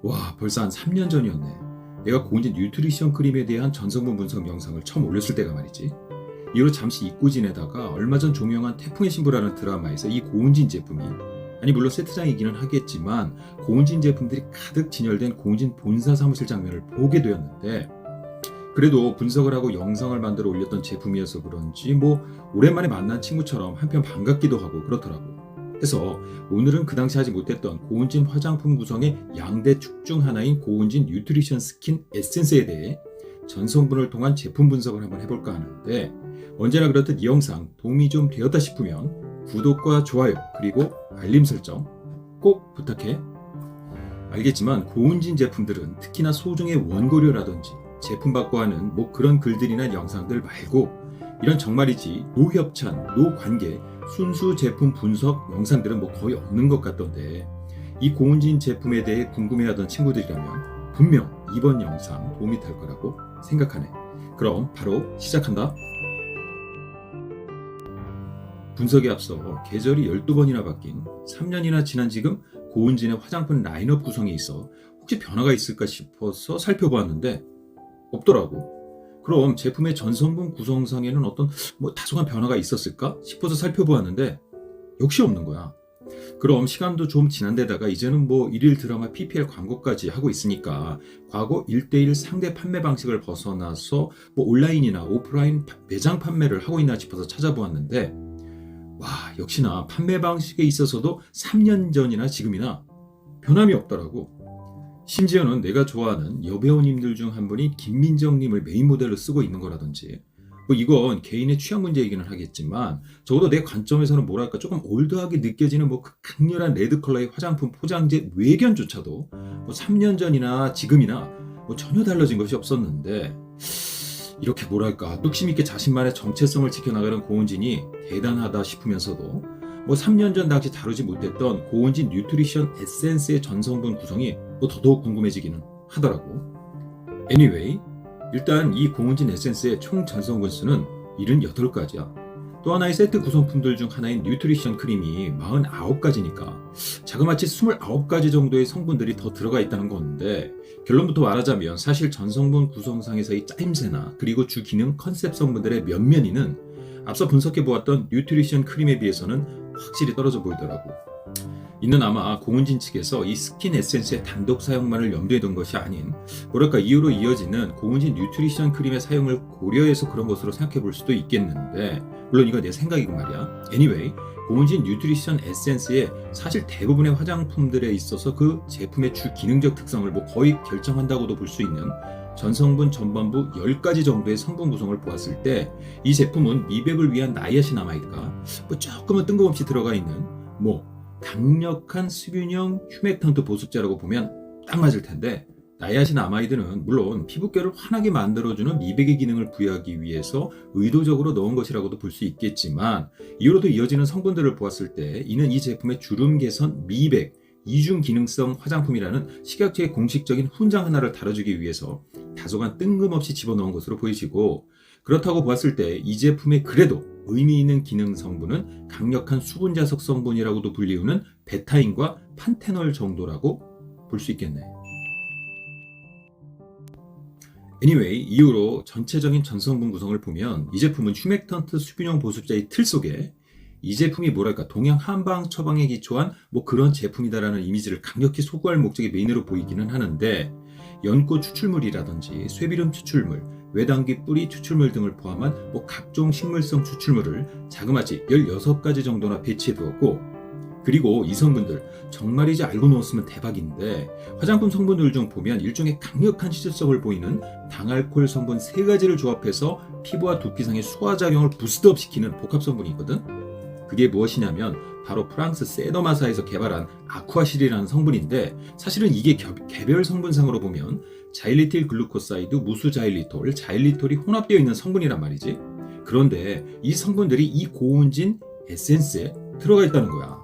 와, 벌써 한 3년 전이었네. 내가 고은진 뉴트리션 크림에 대한 전성분 분석 영상을 처음 올렸을 때가 말이지. 이후로 잠시 잊고 지내다가 얼마 전 종영한 태풍의 신부라는 드라마에서 이 고은진 제품이, 아니 물론 세트장이기는 하겠지만 고은진 제품들이 가득 진열된 고은진 본사 사무실 장면을 보게 되었는데, 그래도 분석을 하고 영상을 만들어 올렸던 제품이어서 그런지 오랜만에 만난 친구처럼 한편 반갑기도 하고 그렇더라고. 그래서 오늘은 그 당시 하지 못했던 고은진 화장품 구성의 양대 축 중 하나인 고은진 뉴트리션 스킨 에센스에 대해 전성분을 통한 제품 분석을 한번 해볼까 하는데, 언제나 그렇듯 이 영상 도움이 좀 되었다 싶으면 구독과 좋아요 그리고 알림 설정 꼭 부탁해. 알겠지만 고은진 제품들은 특히나 소정의 원고료라든지 제품 바꿔하는 그런 글들이나 영상들 말고, 이런 정말이지 노협찬, 노관계, 순수 제품 분석 영상들은 거의 없는 것 같던데, 이 고은진 제품에 대해 궁금해하던 친구들이라면 분명 이번 영상 도움이 될 거라고 생각하네. 그럼 바로 시작한다. 분석에 앞서 계절이 12번이나 바뀐 3년이나 지난 지금 고은진의 화장품 라인업 구성에 있어 혹시 변화가 있을까 싶어서 살펴보았는데 없더라고. 그럼 제품의 전성분 구성상에는 어떤 다소간 변화가 있었을까 싶어서 살펴보았는데 역시 없는 거야. 그럼 시간도 좀 지난 데다가 이제는 일일 드라마 PPL 광고까지 하고 있으니까 과거 1대1 상대 판매 방식을 벗어나서 온라인이나 오프라인 매장 판매를 하고 있나 싶어서 찾아보았는데, 와, 역시나 판매 방식에 있어서도 3년 전이나 지금이나 변함이 없더라고. 심지어는 내가 좋아하는 여배우님들 중 한 분이 김민정님을 메인 모델로 쓰고 있는 거라든지, 이건 개인의 취향 문제이기는 하겠지만 적어도 내 관점에서는 조금 올드하게 느껴지는 그 강렬한 레드 컬러의 화장품 포장재 외견조차도 3년 전이나 지금이나 전혀 달라진 것이 없었는데, 이렇게 뚝심 있게 자신만의 정체성을 지켜나가는 고은진이 대단하다 싶으면서도 3년 전 당시 다루지 못했던 고은진 뉴트리션 에센스의 전성분 구성이 더더욱 궁금해지기는 하더라고. Anyway, 일단 이 고은진 에센스의 총 전성분 수는 78가지야. 또 하나의 세트 구성품들 중 하나인 뉴트리션 크림이 49가지니까 자그마치 29가지 정도의 성분들이 더 들어가 있다는 건데, 결론부터 말하자면 사실 전성분 구성상에서의 짜임새나 그리고 주 기능 컨셉 성분들의 면면이는 앞서 분석해보았던 뉴트리션 크림에 비해서는 확실히 떨어져 보이더라고. 이는 아마 고은진 측에서 이 스킨 에센스의 단독 사용만을 염두에 둔 것이 아닌 이후로 이어지는 고은진 뉴트리션 크림의 사용을 고려해서 그런 것으로 생각해 볼 수도 있겠는데, 물론 이건 내 생각이고 말이야. Anyway, 고은진 뉴트리션 에센스의 사실 대부분의 화장품들에 있어서 그 제품의 주 기능적 특성을 거의 결정한다고도 볼 수 있는 전성분 전반부 10가지 정도의 성분 구성을 보았을 때, 이 제품은 미백을 위한 나이아신아마이드가 조금은 뜬금없이 들어가 있는 강력한 수균형 휴맥턴트 보습제라고 보면 딱 맞을 텐데, 나이아신아마이드는 물론 피부결을 환하게 만들어주는 미백의 기능을 부여하기 위해서 의도적으로 넣은 것이라고도 볼 수 있겠지만, 이후로도 이어지는 성분들을 보았을 때 이는 이 제품의 주름 개선, 미백, 이중 기능성 화장품이라는 식약처의 공식적인 훈장 하나를 다뤄주기 위해서 다소간 뜬금없이 집어넣은 것으로 보이시고, 그렇다고 보았을 때 이 제품의 그래도 의미 있는 기능 성분은 강력한 수분 자석 성분이라고도 불리우는 베타인과 판테놀 정도라고 볼 수 있겠네. Anyway, 이후로 전체적인 전성분 구성을 보면 이 제품은 휴맥턴트 수균형 보습제의 틀 속에 이 제품이 동양 한방 처방에 기초한 그런 제품이다라는 이미지를 강력히 소구할 목적의 메인으로 보이기는 하는데, 연꽃 추출물이라든지 쇠비름 추출물, 외당귀 뿌리 추출물 등을 포함한 각종 식물성 추출물을 자그마치 16가지 정도나 배치해 두었고, 그리고 이 성분들 정말이지 알고 넣었으면 대박인데, 화장품 성분들 중 보면 일종의 강력한 시술성을 보이는 당알코올 성분 3가지를 조합해서 피부와 두피상의 소화작용을 부스트업 시키는 복합 성분이거든. 그게 무엇이냐면 바로 프랑스 세더마사에서 개발한 아쿠아실이라는 성분인데, 사실은 이게 개별 성분상으로 보면 자일리틸 글루코사이드, 무수자일리톨, 자일리톨이 혼합되어 있는 성분이란 말이지. 그런데 이 성분들이 이 고은진 에센스에 들어가 있다는 거야.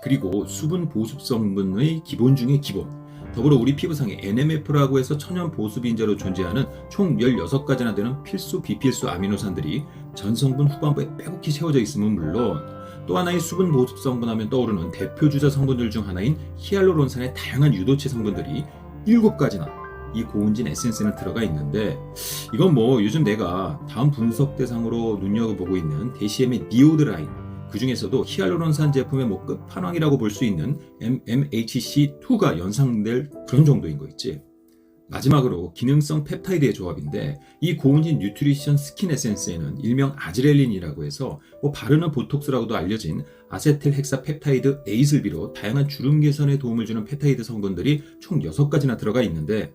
그리고 수분 보습 성분의 기본 중의 기본, 더불어 우리 피부상에 NMF라고 해서 천연 보습인자로 존재하는 총 16가지나 되는 필수 비필수 아미노산들이 전성분 후반부에 빼곡히 채워져 있음은 물론, 또 하나의 수분 보습 성분 하면 떠오르는 대표 주자 성분들 중 하나인 히알루론산의 다양한 유도체 성분들이 7가지나 이 고운진 에센스는 들어가 있는데, 이건 뭐 요즘 내가 다음 분석 대상으로 눈여겨보고 있는 데시엠의 니오드 라인, 그 중에서도 히알루론산 제품의 뭐 끝판왕이라고 볼 수 있는 MMHC2가 연상될 그런 정도인 거 있지. 마지막으로 기능성 펩타이드의 조합인데, 이 고운진 뉴트리션 스킨 에센스에는 일명 아즈렐린이라고 해서 뭐 바르는 보톡스라고도 알려진 아세틸 헥사 펩타이드 에잇을 비롯 다양한 주름 개선에 도움을 주는 펩타이드 성분들이 총 6가지나 들어가 있는데,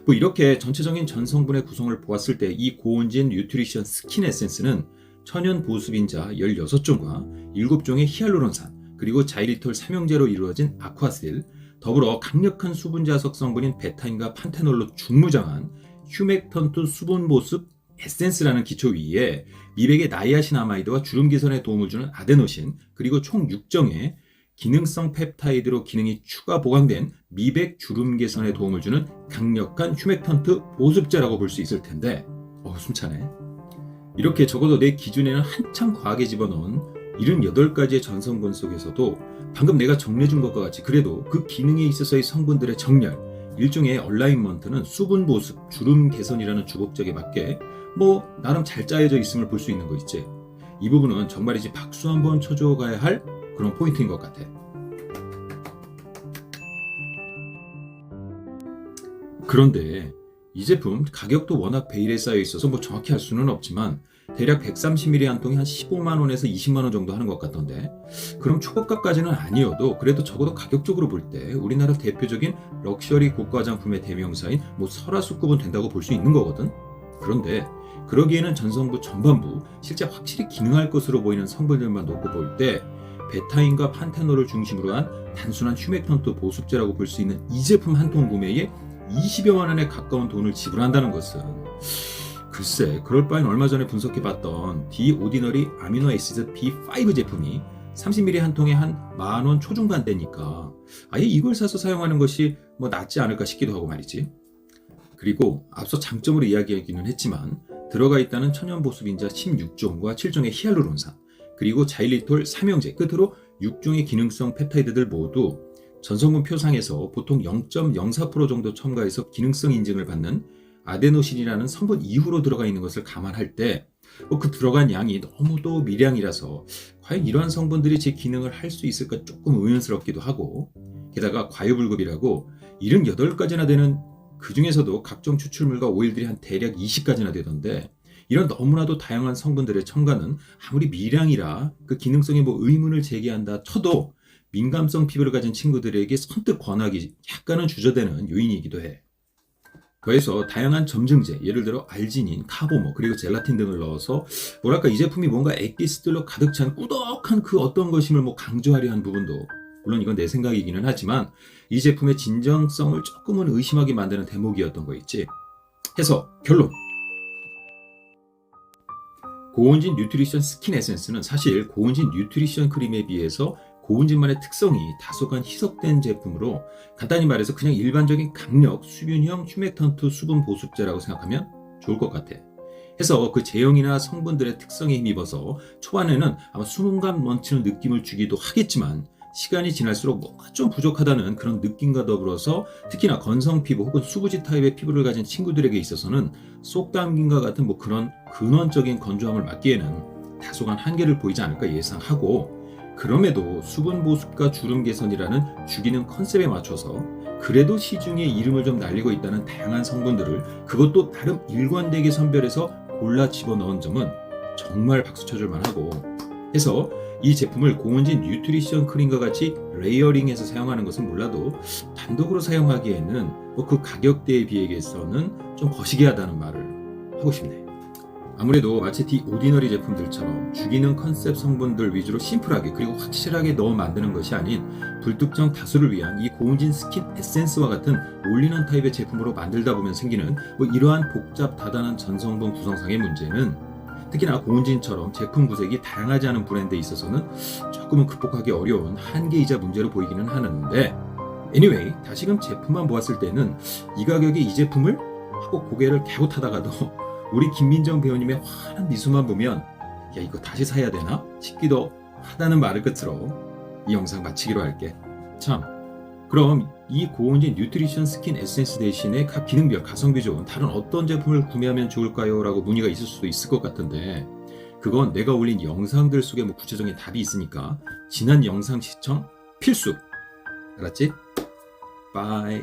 뭐 이렇게 전체적인 전성분의 구성을 보았을 때 이 고운진 뉴트리션 스킨 에센스는 천연 보습인자 16종과 7종의 히알루론산, 그리고 자이리톨 삼형제로 이루어진 아쿠아실, 더불어 강력한 수분자석 성분인 베타인과 판테놀로 중무장한 휴맥턴트 수분 보습 에센스라는 기초 위에 미백의 나이아신아마이드와 주름 개선에 도움을 주는 아데노신, 그리고 총 6종의 기능성 펩타이드로 기능이 추가 보강된 미백 주름 개선에 도움을 주는 강력한 휴맥턴트 보습제라고 볼 수 있을 텐데, 숨차네. 이렇게 적어도 내 기준에는 한참 과하게 집어넣은 78가지의 전성분 속에서도 방금 내가 정리해준 것과 같이 그래도 그 기능에 있어서의 성분들의 정렬, 일종의 얼라인먼트는 수분 보습, 주름 개선이라는 주목적에 맞게 뭐 나름 잘 짜여져 있음을 볼 수 있는 거 있지. 이 부분은 정말이지 박수 한번 쳐줘 가야 할 그런 포인트인 것 같아. 그런데 이 제품 가격도 워낙 베일에 쌓여 있어서 뭐 정확히 할 수는 없지만 대략 130ml 한 통이 한 15만원에서 20만원 정도 하는 것 같던데, 그럼 초고가까지는 아니어도 그래도 적어도 가격적으로 볼 때 우리나라 대표적인 럭셔리 고가 화장품의 대명사인 뭐 설화수급은 된다고 볼 수 있는 거거든. 그런데 그러기에는 전성분 전반부 실제 확실히 기능할 것으로 보이는 성분들만 놓고 볼 때 베타인과 판테놀을 중심으로 한 단순한 휴맥턴트 보습제라고 볼 수 있는 이 제품 한 통 구매에 20여만 원에 가까운 돈을 지불한다는 것은, 글쎄 그럴 바엔 얼마 전에 분석해봤던 디 오디너리 아미노 애시드 B5 제품이 30ml 한 통에 한 만원 초중반대니까 아예 이걸 사서 사용하는 것이 뭐 낫지 않을까 싶기도 하고 말이지. 그리고 앞서 장점으로 이야기하기는 했지만 들어가 있다는 천연 보습인자 16종과 7종의 히알루론산, 그리고 자일리톨 삼형제 끝으로 6종의 기능성 펩타이드들 모두 전성분 표상에서 보통 0.04% 정도 첨가해서 기능성 인증을 받는 아데노신이라는 성분 이후로 들어가 있는 것을 감안할 때 그 들어간 양이 너무도 미량이라서 과연 이러한 성분들이 제 기능을 할 수 있을까 조금 의문스럽기도 하고, 게다가 과유불급이라고 78가지나 되는, 그 중에서도 각종 추출물과 오일들이 한 대략 20가지나 되던데, 이런 너무나도 다양한 성분들의 첨가는 아무리 미량이라 그 기능성에 뭐 의문을 제기한다 쳐도 민감성 피부를 가진 친구들에게 선뜻 권하기 약간은 주저되는 요인이기도 해. 더해서 다양한 점증제, 예를 들어 알지닌, 카보모, 그리고 젤라틴 등을 넣어서 뭐랄까 이 제품이 뭔가 액기스들로 가득 찬 꾸덕한 그 어떤 것임을 뭐 강조하려 한 부분도, 물론 이건 내 생각이기는 하지만 이 제품의 진정성을 조금은 의심하게 만드는 대목이었던 거 있지. 해서 결론, 고운진 뉴트리션 스킨 에센스는 사실 고운진 뉴트리션 크림에 비해서 고운진만의 특성이 다소간 희석된 제품으로, 간단히 말해서 그냥 일반적인 강력 수균형 휴맥턴트 수분 보습제라고 생각하면 좋을 것 같아. 해서 그 제형이나 성분들의 특성에 힘입어서 초반에는 아마 수분감 넘치는 느낌을 주기도 하겠지만 시간이 지날수록 뭔가 좀 부족하다는 그런 느낌과 더불어서 특히나 건성 피부 혹은 수부지 타입의 피부를 가진 친구들에게 있어서는 쏙 담긴과 같은 뭐 그런 근원적인 건조함을 막기에는 다소간 한계를 보이지 않을까 예상하고, 그럼에도 수분 보습과 주름 개선이라는 주기능 컨셉에 맞춰서 그래도 시중에 이름을 좀 날리고 있다는 다양한 성분들을 그것도 나름 일관되게 선별해서 골라 집어넣은 점은 정말 박수 쳐줄 만하고, 해서 이 제품을 고운진 뉴트리션 크림과 같이 레이어링해서 사용하는 것은 몰라도 단독으로 사용하기에는 뭐 그 가격대에 비해서는 좀 거시기하다는 말을 하고 싶네. 아무래도 마치 디 오디너리 제품들처럼 주기능 컨셉 성분들 위주로 심플하게 그리고 확실하게 넣어 만드는 것이 아닌 불특정 다수를 위한 이 고운진 스킨 에센스와 같은 올인원 타입의 제품으로 만들다 보면 생기는 뭐 이러한 복잡 다단한 전성분 구성상의 문제는, 특히나 고운진처럼 제품 구색이 다양하지 않은 브랜드에 있어서는 조금은 극복하기 어려운 한계이자 문제로 보이기는 하는데, anyway 다시금 제품만 보았을 때는 이 가격에 이 제품을 하고 고개를 갸웃하다가도 우리 김민정 배우님의 환한 미소만 보면 야 이거 다시 사야 되나 싶기도 하다는 말을 끝으로 이 영상 마치기로 할게. 참, 그럼 이 고온진 뉴트리션 스킨 에센스 대신에 각 기능별 가성비 좋은 다른 어떤 제품을 구매하면 좋을까요? 라고 문의가 있을 수도 있을 것 같은데, 그건 내가 올린 영상들 속에 뭐 구체적인 답이 있으니까 지난 영상 시청 필수. 알았지? 바이.